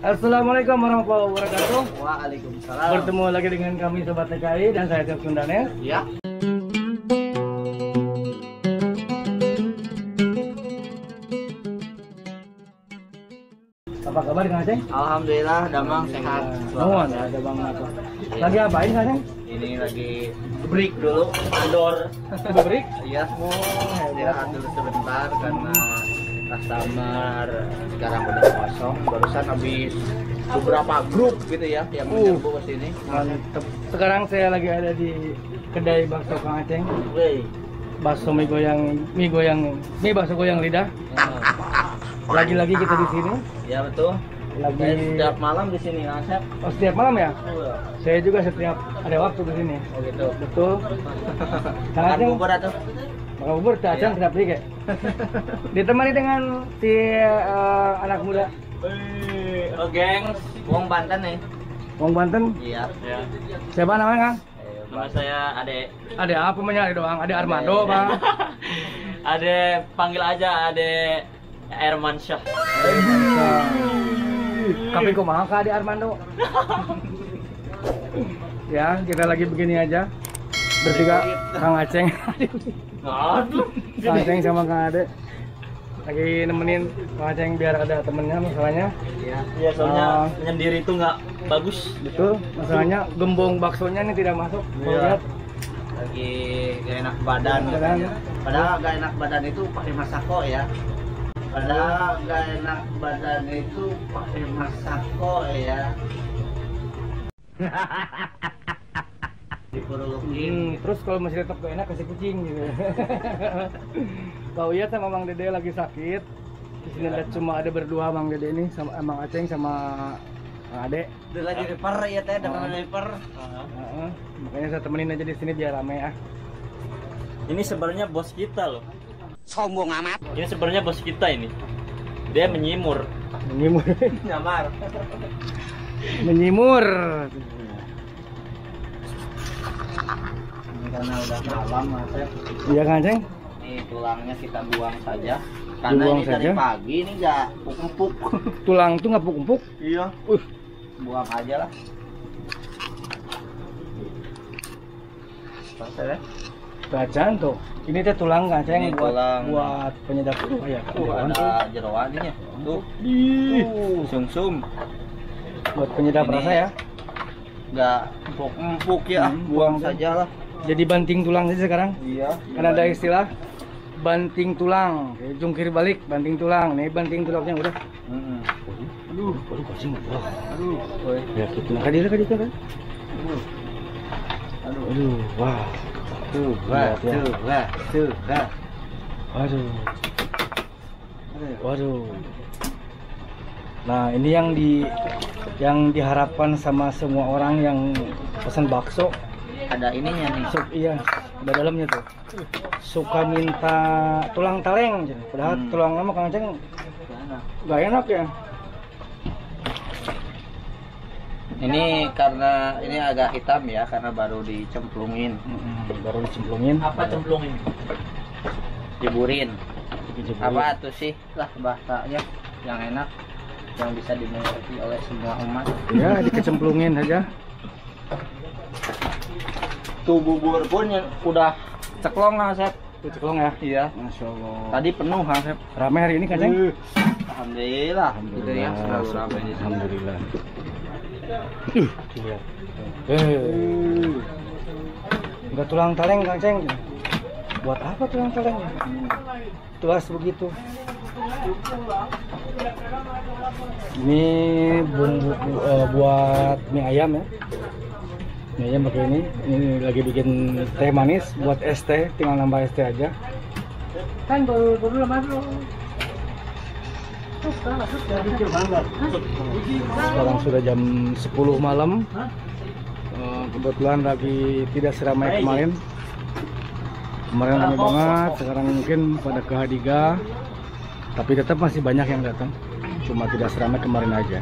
Assalamualaikum warahmatullahi wabarakatuh. Waalaikumsalam. Bertemu lagi dengan kami Sobat TKI dan saya Chef Sundanes. Ya. Apa kabar Kang Aceng? Alhamdulillah, damang sehat. Nuhun, ada Bang Nato. Lagi apain Kang Aceng? Ini lagi break dulu, andor. Break? Iya. Istirahat dulu sebentar karena customer sekarang udah kosong. Barusan habis beberapa grup gitu ya yang menyerbu ke sini. Mantep. Sekarang saya lagi ada di kedai bakso Kang Aceng. Wey. Bakso mie bakso goyang lidah. Lagi-lagi kita di sini. Ya betul. Lagi Saya setiap malam di sini, Asep. Oh, setiap malam ya? Saya juga setiap ada waktu di sini. Oh gitu. Betul. Kang Makan Aceng bubur atau? makan bubur, Kang Aceng tidak beli kayak. Ditemani dengan si anak muda. Oh gengs, Wong Banten nih. Wong Banten. Iya. Siapa namanya Kang? Nama saya Ade. Ada apa namanya doang? Ada Armando Bang. Ade panggil aja Ade Hermansyah. Tapi kumaha ka Ade Armando? Ya, kita lagi begini aja. Bertiga Kang Aceng. Aduh. Kang Aceng sama Kang Ade lagi nemenin Kang Aceng biar ada temennya masalahnya. Iya, soalnya menyendiri itu nggak bagus. Betul, masalahnya gembong baksonya ini tidak masuk. Mau Iya. lihat? Lagi gak enak badan. Padahal gak enak badan itu pakai masako ya. Padahal gak enak badan itu pakai masako ya. Dipurukin. Terus kalau masih tetap gak enak kasih kucing gitu. Kau iya sama Bang Dede lagi sakit. Di sini ada cuma ada berdua Bang Dede ini sama Bang Aceng sama Kang Ade. Udah lagi repair ya teh, dengan repair. Makanya saya temenin aja di sini biar rame ya. Ini sebenarnya bos kita loh. Sombong amat. Ini sebenarnya bos kita ini. Dia menyimur. Menyimur. Nyamar. Menyimur. Ini karena udah malam Mas. Iya Kang Aceng? Ini tulangnya kita buang saja. Karena Dibuang ini dari saja? pagi ini nggak empuk. Tulang tuh nggak empuk-empuk. Iya. Buang aja lah. Pasal ya. Bacaan tuh. Ini teh tulang Kang Aceng Ini buat tulang. buat penyedap tuh ya. Ada jeroannya. Tuh. Sum-sum. Buat penyedap Ini rasa ya. Nggak empuk ya. buang Buang saja lah. Jadi banting tulang aja sekarang. Iya. Karena ada istilah banting tulang, kayak jungkir balik, banting tulang. Nih banting tulangnya udah. Aduh, kucing. Aduh. Woi. Ya gitu. Nah, kadira kan. Aduh, wah. Tuh, wah. Waduh. Waduh. Nah, ini yang diharapkan sama semua orang yang pesan bakso. Ada ininya nih. Iya, ada dalamnya tuh. Suka minta tulang taleng, padahal tulang lama Kang Aceng nggak enak ya. Ini karena ini agak hitam ya, karena baru dicemplungin. Baru dicemplungin. Apa cemplungin? Jeburin. Apa tuh sih lah bahasanya yang enak, yang bisa dimengerti oleh semua umat. Ya, dikecemplungin aja. Tuh bubur pun yang udah ceklong Asep. Tuh ceklong ya. Iya. Masya Allah. Tadi penuh Asep. Rame hari ini Kang Aceng? Alhamdulillah. Gitu ya, selalu ramai di sini. Alhamdulillah. Enggak tulang taleng Kang Aceng. Buat apa tulang taleng? Tuas begitu. Ini bumbu buat mie ayam ya. Mie ayam pakai ini. Ini lagi bikin teh manis buat es teh, tinggal nambah es teh aja. Kan baru lama dulu. Sekarang sudah jam 10 malam. Kebetulan lagi tidak seramai kemarin. Kemarin ramai banget, sekarang mungkin pada ke H3. Tapi tetap masih banyak yang datang. Cuma tidak seramai kemarin aja.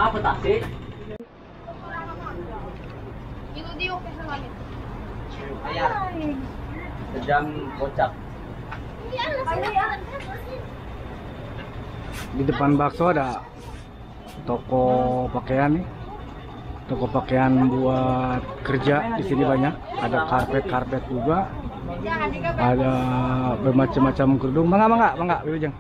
Apa taksi? Sejam kocak. Di depan bakso ada toko pakaian nih. Toko pakaian buat kerja di sini banyak. Ada karpet juga. Ada bermacam-macam kerudung. Mangga, Wilujeng.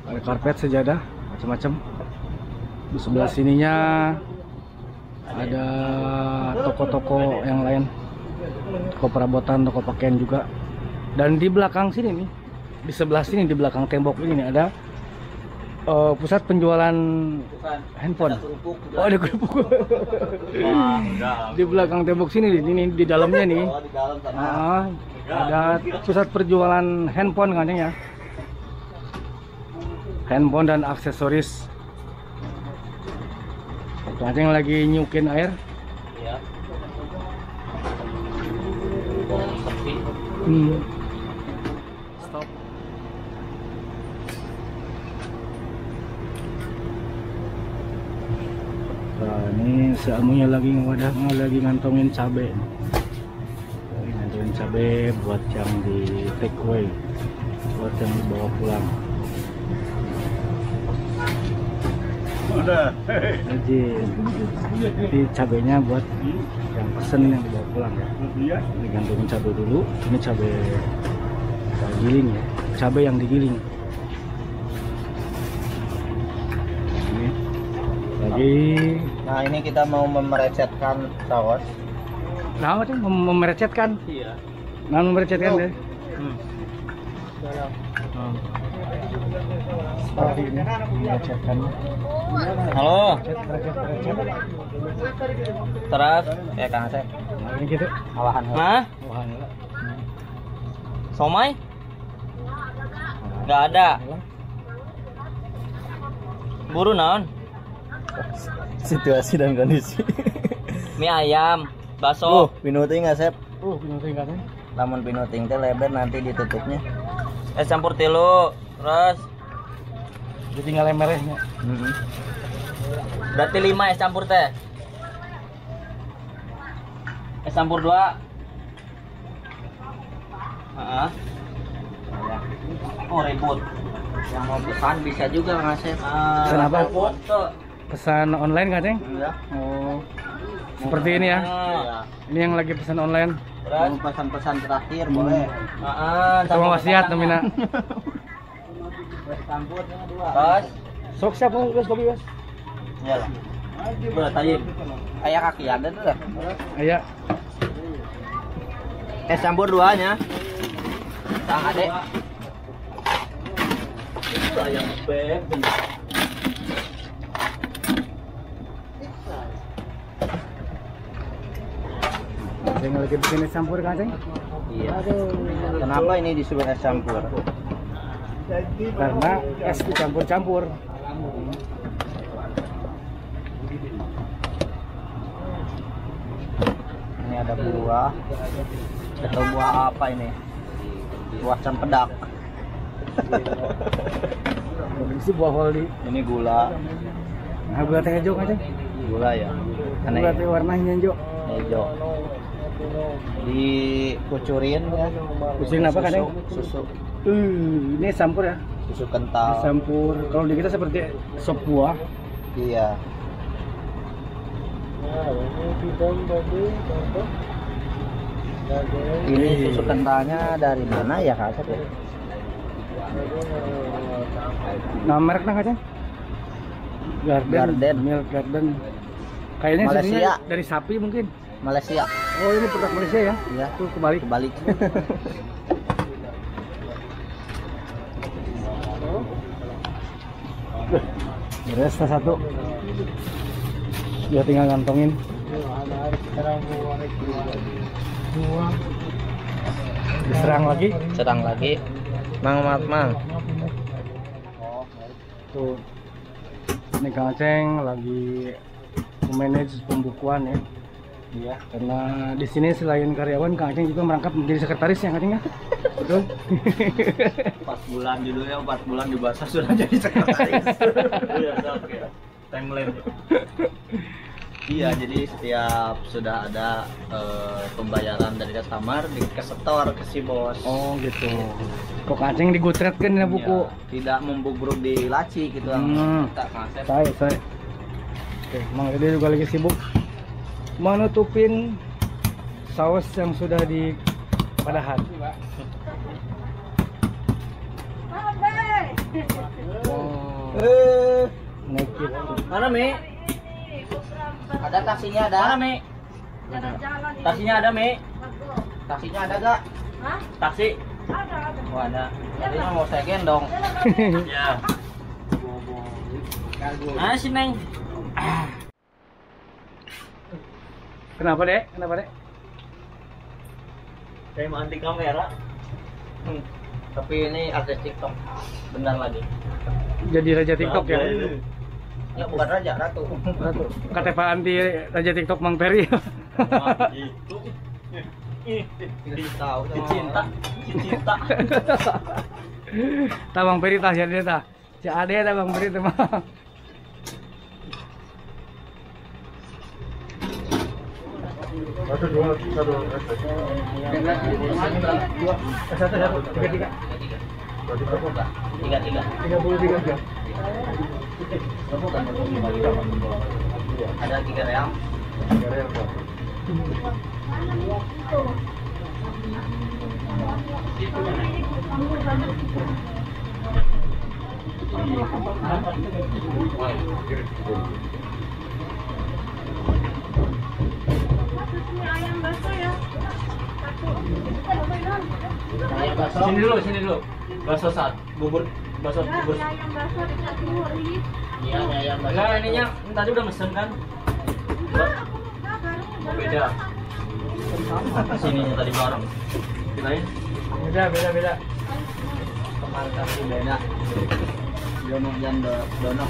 Ada karpet, sejadah, macam-macam. Di sebelah sininya ada toko-toko yang lain, toko perabotan, toko pakaian juga. Dan di belakang sini nih, di sebelah sini, di belakang tembok ini nih, ada pusat penjualan handphone. Oh, ada kerupuk. Di belakang tembok sini, ini di dalamnya nih. Ada pusat penjualan handphone kan ya. Handphone dan aksesoris. Aceng lagi nyukin air. Iya. Stop. Nah, ini seamunya lagi lagi ngantongin cabe. Ngantongin cabe buat yang di take away, buat yang dibawa pulang. Udah. Jadi cabenya buat yang pesen yang dibawa pulang ya. Digantungin cabe dulu. Ini cabe giling ya. Cabe yang digiling. Ini lagi. Nah, ini kita mau memerecetkan saus. Nah, apa tuh memerecetkan? Iya. Nah, memerecetkan deh. Seperti ini memerecetkan. Halo. Merecet. Terus ya Kang Asep. Nah, ini gitu. Alahan. Hah? Wah, Somai? Nggak ada. Buru naon? Situasi dan kondisi. Mie ayam, bakso. Pinuting nggak, Sep? punya tingkatnya. Lamun pinuting teh lebar nanti ditutupnya. Es campur tilu. Terus Ditinggal merehnya. berarti 5 es campur teh. Es campur 2. Oh, ribut. Yang mau pesan bisa juga nggak, Sep? Pesan apa? Foto. Pesan online nggak, Ceng? Iya. Oh, seperti ini ya. Iya. Ini yang lagi pesan online. Mau pesan-pesan terakhir boleh. Sama wasiat namina. Es campurnya 2. Terus Sok siapa guys kopi guys? Iya lah. udah tayim. Kayak kaki ada tuh dah. Aya. Es campur 2-nya. Sang Adek. Ayam bebek. Ceng lagi bikin es campur kan, Ceng? Iya. Kenapa ini disebut es campur? Karena es dicampur-campur. Ini ada buah. Atau buah apa ini? Buah cempedak. Produksi buah holdi. Ini gula. Nah, gula teh hijau kan, Ceng? Gula ya. Aneh. Gula teh warnanya hijau. Hijau. Dikucurin ya. Kucurin apa kan, Ceng? Susu. Ini campur ya. Susu kental. Campur. Kalau di kita seperti sop buah. Iya. Ini susu kentalnya dari mana ya, Kak Asep? Nah, mereknya kan, Ceng? Garden. Milk Garden. Kayaknya Malaysia. susunya dari sapi mungkin. Malaysia. Oh, ini produk Malaysia ya? Iya. Tuh kebalik. Kebalik. Beres satu. Dia tinggal ngantongin. Diserang lagi. Sedang lagi. Mang. Tuh. Ini Kang Aceng lagi memanage pembukuan ya. Iya, karena di sini selain karyawan, Kang Aceng juga merangkap menjadi sekretaris ya, Kang Aceng ya. Betul. 4 bulan dulu ya, 4 bulan di bahasa sudah jadi sekretaris. Iya, oke. Timeline. Iya, jadi setiap sudah ada pembayaran dari customer setor ke si bos. Oh gitu. Kok kacang digutretkan ya buku? Iya, tidak membubruk di laci gitu. Kita konsep. Saya. Oke, Mang Dede juga lagi sibuk menutupin saus yang sudah dipadahan. Naik gitu. Mana Mi? Ada taksinya ada. Mana Mi? Taksinya ada Mi? Taksinya ada gak? Taksi? Oh ada. Tadi mau saya gendong. Ya. Mana sih Neng? Kenapa dek? Kenapa dek? Saya mau anti kamera. Tapi ini artis TikTok. Bentar lagi. Jadi raja TikTok ya? Ya bukan raja, ratu. Ratu. KTP anti raja TikTok Mang Peri. Itu. Tahu Cinta. Cinta. Tah Mang Peri tah jadi tah. Si Ade tah Mang Peri teh mah. Ada 3 real. Ayam bakso ya. Ayam bakso. Sini dulu. Bakso saat bubur bakso bubur. Ayam bakso dikasih ri. Iya, ayam bakso. Enggak, ininya tadi udah mesen kan? Beda. Sininya tadi bareng. Kirain Beda. Kemarin kasih beda. Dono dan dono.